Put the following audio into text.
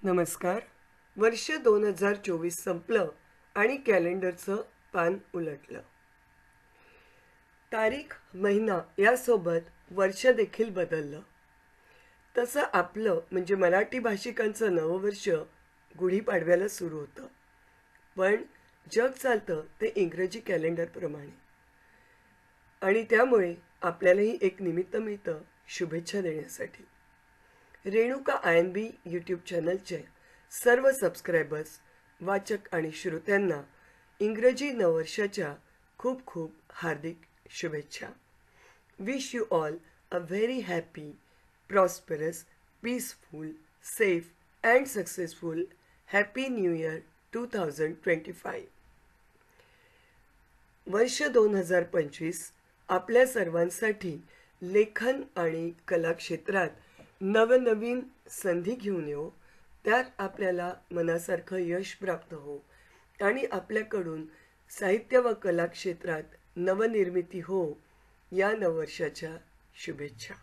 नमस्कार. वर्ष 2024 संपलं आणि कॅलेंडरचं पान उलटलं. तारीख, महिना यासोबत वर्ष देखील बदललं. तसं आपलं म्हणजे मराठी भाषिकांचं नववर्ष गुढीपाडव्याला सुरू होतं. पण जग चालतं ते इंग्रजी कॅलेंडरप्रमाणे आणि त्यामुळे आपल्यालाही एक निमित्त मिळतं शुभेच्छा देण्यासाठी. रेणुका INB यूट्यूब चॅनलचे सर्व सबस्क्रायबर्स, वाचक आणि श्रोत्यांना इंग्रजी नववर्षाच्या खूप खूप हार्दिक शुभेच्छा. Wish you all a very happy, prosperous, peaceful, safe and successful happy new year 2025. वर्ष 2025 आपल्या सर्वांसाठी लेखन आणि कला क्षेत्रात नवनवीन संधी घेऊन येऊ, त्यात आपल्याला मनासारखं यश प्राप्त हो आणि आपल्याकडून साहित्य व कला क्षेत्रात नवनिर्मिती हो, या नववर्षाच्या शुभेच्छा.